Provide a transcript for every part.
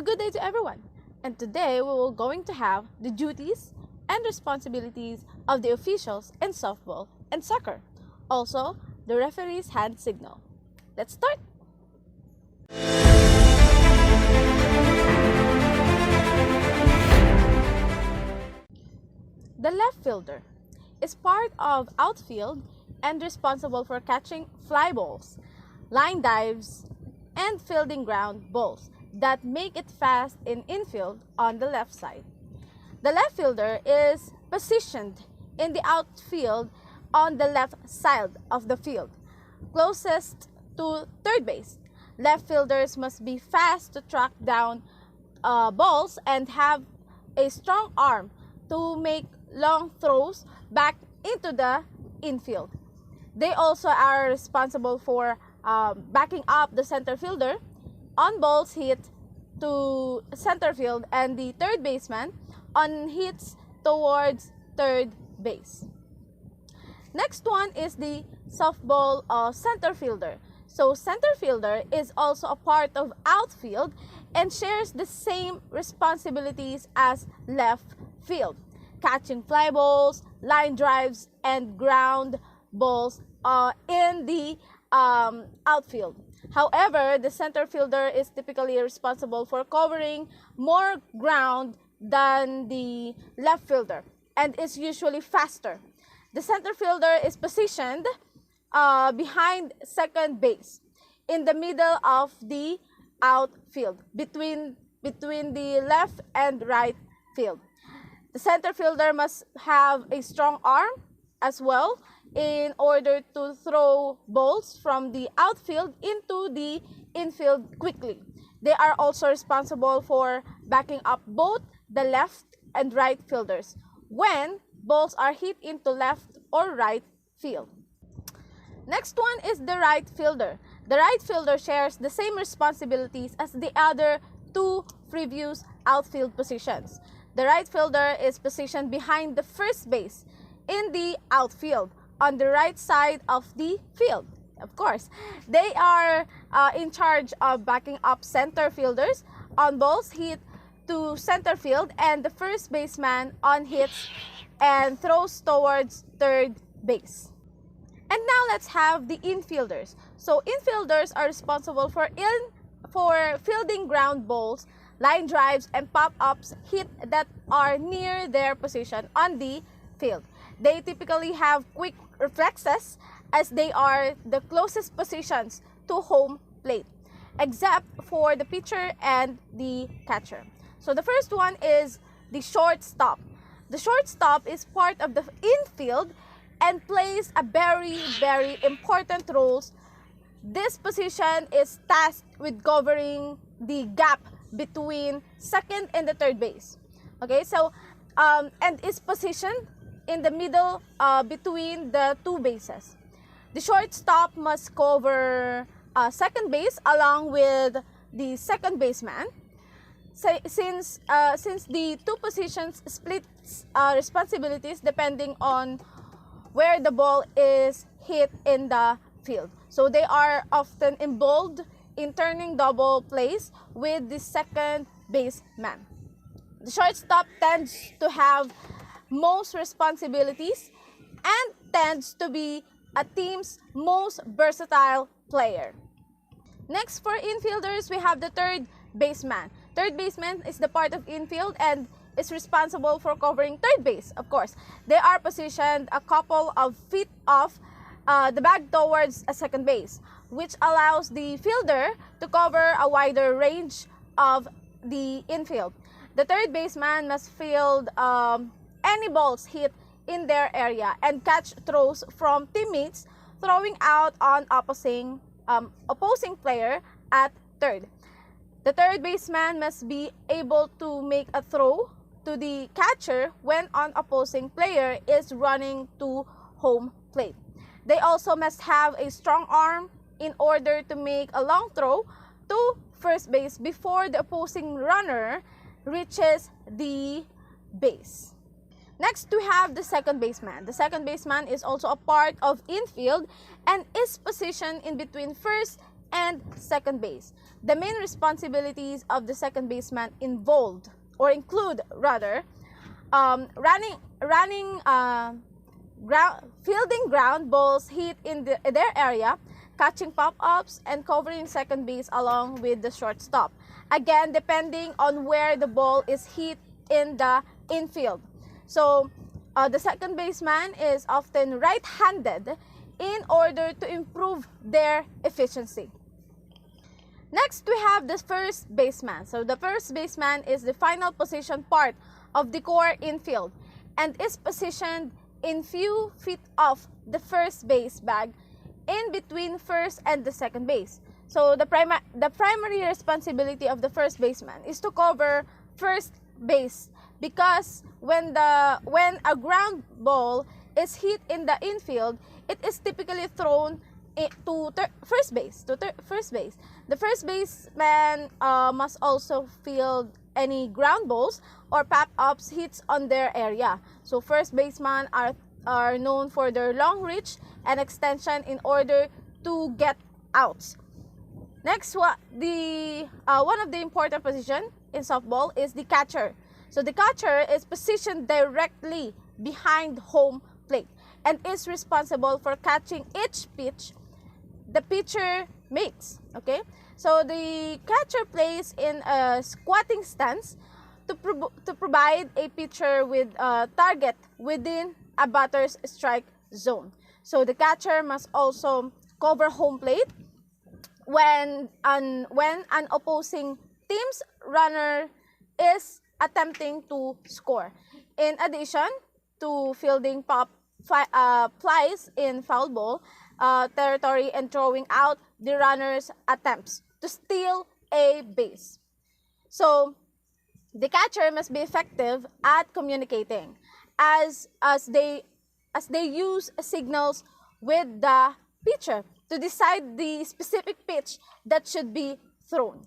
good day to everyone. And today we will going to have the duties and responsibilities of the officials in softball and soccer. Also, the referee's hand signal. Let's start. The left fielder is part of outfield and responsible for catching fly balls, line dives, and fielding ground balls that make it fast in infield on the left side. The left fielder is positioned in the outfield on the left side of the field, closest to third base. Left fielders must be fast to track down balls and have a strong arm to make long throws back into the infield. They also are responsible for backing up the center fielder on balls hit to center field and the third baseman on hits towards third base. Next one is the softball center fielder. So center fielder is also a part of outfield and shares the same responsibilities as left field, catching fly balls, line drives, and ground balls in the outfield. However, the center fielder is typically responsible for covering more ground than the left fielder and is usually faster. The center fielder is positioned behind second base in the middle of the outfield between the left and right field. The center fielder must have a strong arm as well in order to throw balls from the outfield into the infield quickly. They are also responsible for backing up both the left and right fielders when balls are hit into left or right field. Next one is the right fielder. The right fielder shares the same responsibilities as the other two previous outfield positions. The right fielder is positioned behind the first base in the outfield on the right side of the field. Of course, they are in charge of backing up center fielders on balls hit to center field and the first baseman on hits and throws towards third base. And now let's have the infielders. So infielders are responsible for fielding ground balls, line drives, and pop-ups hit that are near their position on the field. They typically have quick reflexes as they are the closest positions to home plate, except for the pitcher and the catcher. So the first one is the shortstop. The shortstop is part of the infield and plays a very important role. This position is tasked with covering the gap between second and the third base. Okay, so and is positioned in the middle between the two bases. The shortstop must cover second base along with the second baseman. Since the two positions split responsibilities depending on where the ball is hit in the field. So they are often involved in turning double plays with the second baseman. The shortstop tends to have most responsibilities and tends to be a team's most versatile player. Next, for infielders, we have the third baseman. Third baseman is the part of infield and is responsible for covering third base, of course. They are positioned a couple of feet off the bag towards a second base, which allows the fielder to cover a wider range of the infield. The third baseman must field any balls hit in their area and catch throws from teammates throwing out on opposing player at third. The third baseman must be able to make a throw to the catcher when an opposing player is running to home plate. They also must have a strong arm in order to make a long throw to first base before the opposing runner reaches the base. Next, we have the second baseman. The second baseman is also a part of infield and is positioned in between first and second base. The main responsibilities of the second baseman include fielding ground balls hit in their area, catching pop-ups, and covering second base along with the shortstop. Again, depending on where the ball is hit in the infield. So, the second baseman is often right-handed in order to improve their efficiency. Next, we have the first baseman. So, the first baseman is the final position part of the core infield and is positioned in few feet off the first base bag in between first and the second base. So the primary responsibility of the first baseman is to cover first base, because when a ground ball is hit in the infield, it is typically thrown to first base. The first baseman must also field any ground balls or pop-ups hits on their area. So first basemen are known for their long reach and extension in order to get outs. Next, one of the important position in softball is the catcher. So the catcher is positioned directly behind home plate and is responsible for catching each pitch the pitcher makes. Okay, so the catcher plays in a squatting stance to provide a pitcher with a target within a batter's strike zone. So the catcher must also cover home plate when an opposing team's runner is attempting to score. In addition to fielding flies in foul ball territory and throwing out the runner's attempts to steal a base. So the catcher must be effective at communicating as they use signals with the pitcher to decide the specific pitch that should be thrown.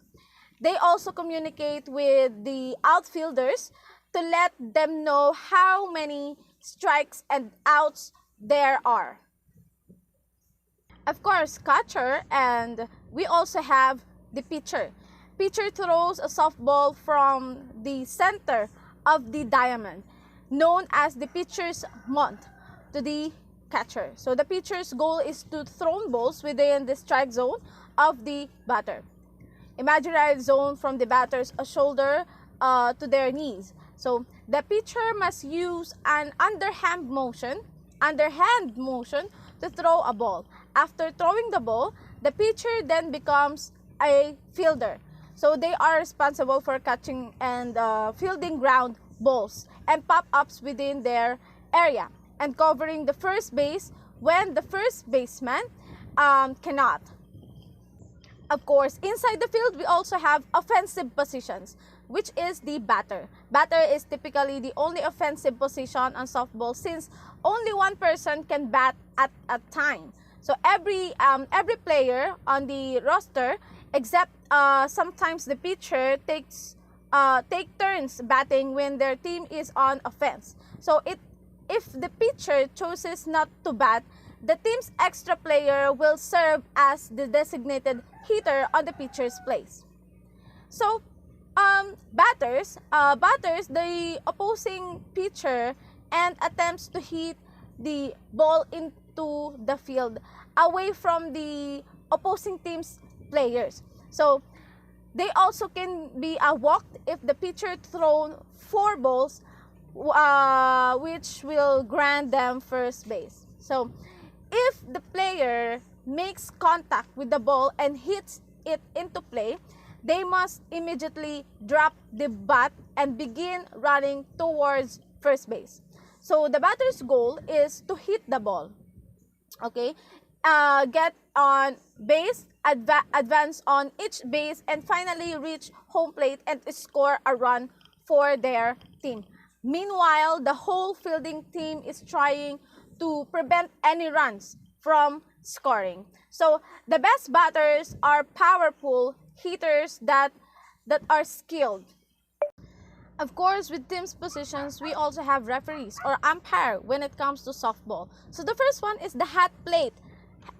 They also communicate with the outfielders to let them know how many strikes and outs there are. Of course, catcher, and we also have the pitcher. Pitcher throws a softball from the center of the diamond, known as the pitcher's mound, to the catcher. So the pitcher's goal is to throw balls within the strike zone of the batter. Imaginary zone from the batter's shoulder to their knees. So the pitcher must use an underhand motion to throw a ball. After throwing the ball, the pitcher then becomes a fielder. So they are responsible for catching and fielding ground balls and pop-ups within their area and covering the first base when the first baseman cannot. Of course, inside the field, we also have offensive positions, which is the batter. Batter is typically the only offensive position on softball since only one person can bat at a time. So every player on the roster, except sometimes the pitcher, take turns batting when their team is on offense. So if the pitcher chooses not to bat, the team's extra player will serve as the designated hitter on the pitcher's place. So batters, the opposing pitcher and attempts to hit the ball into the field away from the opposing team's players. So they also can be walked if the pitcher thrown 4 balls, which will grant them first base. So if the player makes contact with the ball and hits it into play, they must immediately drop the bat and begin running towards first base. So the batter's goal is to hit the ball, okay, get on base, advance on each base, and finally reach home plate and score a run for their team. Meanwhile, the whole fielding team is trying to prevent any runs from scoring. So the best batters are powerful hitters that are skilled. Of course, with teams positions, we also have referees or umpire when it comes to softball. So the first one is the hot plate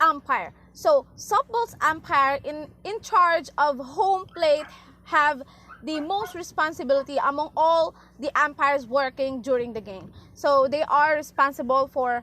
umpire. So softball's umpire in charge of home plate have the most responsibility among all the umpires working during the game. So they are responsible for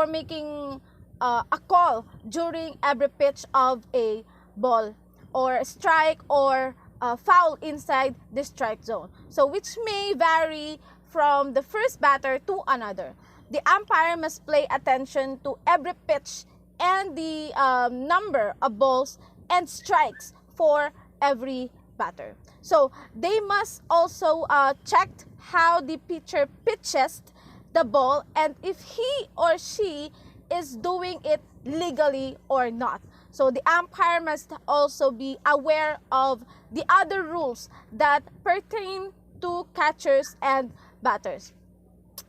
making a call during every pitch of a ball or strike or foul inside the strike zone. So which may vary from the first batter to another. The umpire must pay attention to every pitch and the number of balls and strikes for every batter. So they must also check how the pitcher pitches the ball and if he or she is doing it legally or not. So the umpire must also be aware of the other rules that pertain to catchers and batters.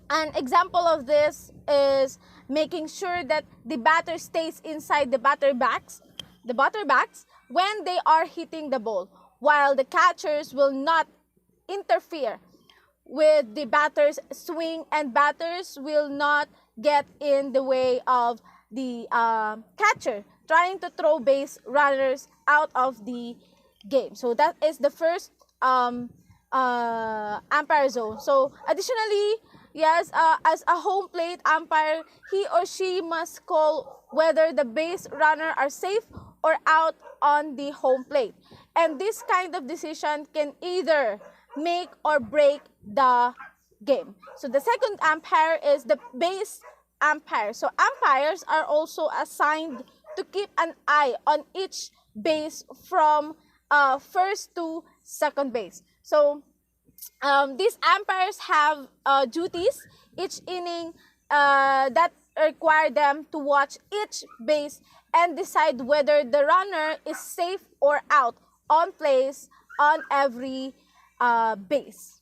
An example of this is making sure that the batter stays inside the batter backs when they are hitting the ball, while the catchers will not interfere with the batter's swing and batters will not get in the way of the catcher trying to throw base runners out of the game. So that is the first umpire zone. So additionally, yes, as a home plate umpire, he or she must call whether the base runner are safe or out on the home plate. And this kind of decision can either make or break the game. So the second umpire is the base umpire. So umpires are also assigned to keep an eye on each base from first to second base. So these umpires have duties each inning that require them to watch each base and decide whether the runner is safe or out on plays on every base.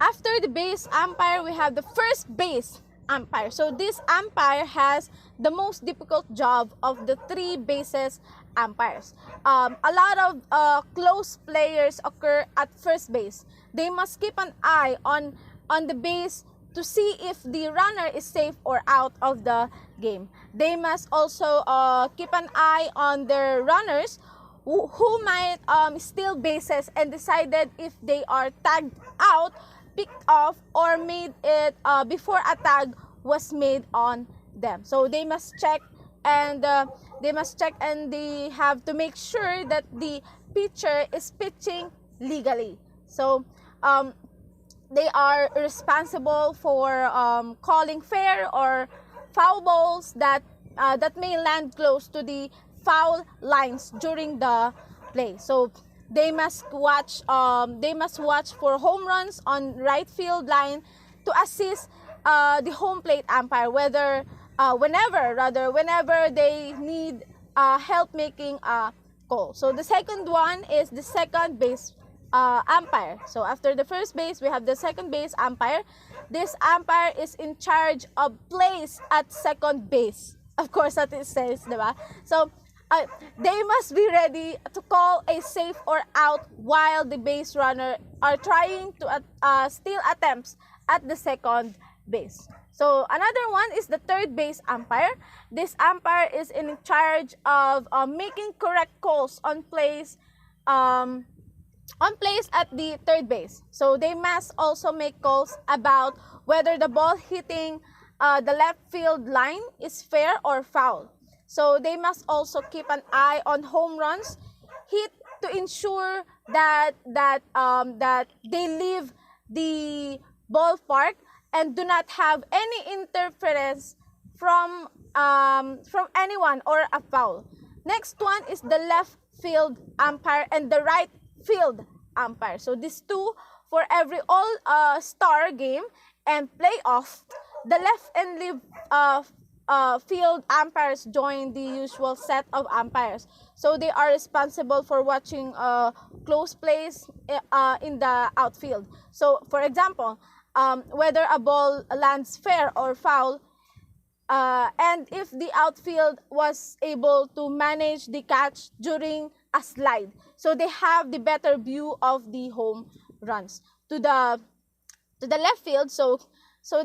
After the base umpire, we have the first base umpire. So this umpire has the most difficult job of the three bases umpires. A lot of close players occur at first base. They must keep an eye on the base to see if the runner is safe or out of the game. They must also keep an eye on their runners who might steal bases and decided if they are tagged out, picked off, or made it before a tag was made on them. So they must check and they have to make sure that the pitcher is pitching legally. So they are responsible for calling fair or foul balls that may land close to the foul lines during the play. So they must watch for home runs on right field line to assist the home plate umpire whenever they need help making a call. So the second one is the second base umpire. So after the first base, we have the second base umpire. This umpire is in charge of plays at second base. Of course, that it says, diba? So they must be ready to call a safe or out while the base runner are trying to steal attempts at the second base. So another one is the third base umpire. This umpire is in charge of making correct calls on plays at the third base. So they must also make calls about whether the ball hitting the left field line is fair or foul. So they must also keep an eye on home runs hit to ensure that they leave the ballpark and do not have any interference from anyone or a foul. Next one is the left field umpire and the right field umpire. So these two, for every all-star game and playoff, the left and left field umpires join the usual set of umpires. So they are responsible for watching close plays in the outfield. So for example, whether a ball lands fair or foul, and if the outfield was able to manage the catch during a slide. So they have the better view of the home runs to the left field, so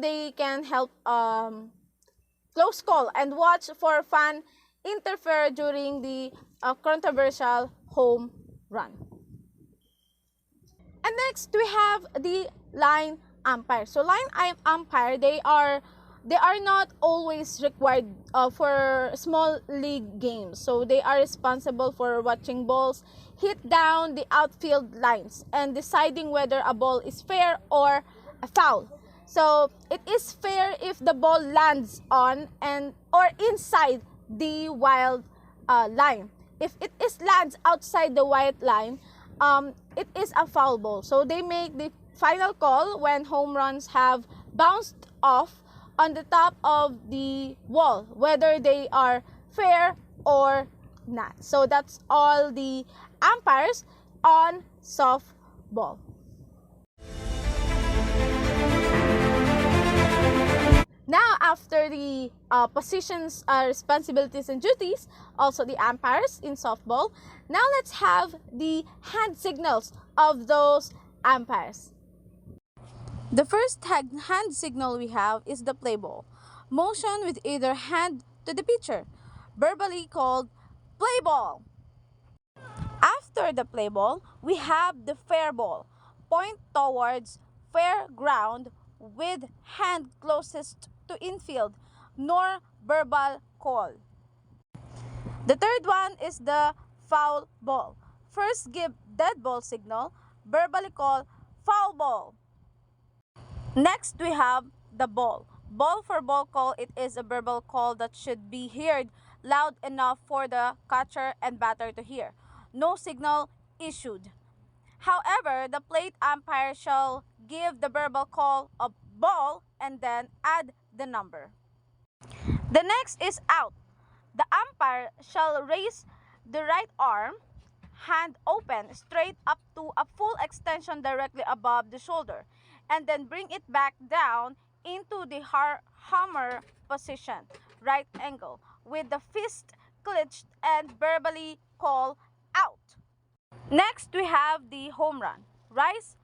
they can help close call and watch for fan interfere during the controversial home run. And next we have the line umpire. So umpire, they are not always required for small league games. So they are responsible for watching balls hit down the outfield lines and deciding whether a ball is fair or a foul. So it is fair if the ball lands on and or inside the wild line. If it is lands outside the white line, it is a foul ball. So they make the final call when home runs have bounced off on the top of the wall, whether they are fair or not. So that's all the umpires on softball. Now, after the positions, responsibilities, and duties, also the umpires in softball, now let's have the hand signals of those umpires. The first hand signal we have is the play ball. Motion with either hand to the pitcher, verbally called play ball. After the play ball, we have the fair ball. Point towards fair ground with hand closest to infield, nor verbal call. The third one is the foul ball. First give dead ball signal, verbally call foul ball. Next we have the ball. Ball for ball call, it is a verbal call that should be heard loud enough for the catcher and batter to hear. No signal issued. However, the plate umpire shall give the verbal call of ball and then add the number. The next is out. The umpire shall raise the right arm, hand open, straight up to a full extension directly above the shoulder, and then bring it back down into the hammer position, right angle, with the fist clenched and verbally call out. Next, we have the home run. Rise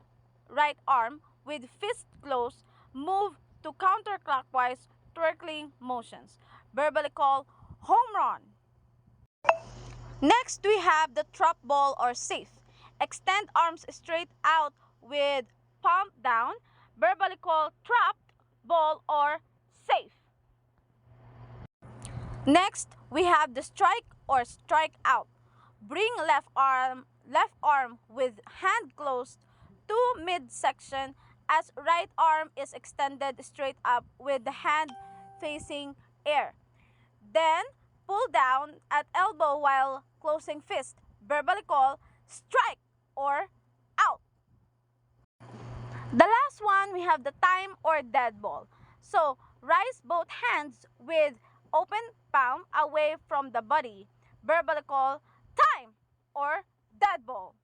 right arm with fist closed, move to counterclockwise twirling motions. Verbally call home run. Next, we have the trap ball or safe. Extend arms straight out with palm down. Verbally call trapped ball or safe. Next, we have the strike or strike out. Bring left arm with hand closed to midsection as right arm is extended straight up with the hand facing air. Then pull down at elbow while closing fist. Verbally call strike or out. The last one, we have the time or dead ball. So rise both hands with open palm away from the body. Verbally call time or dead ball.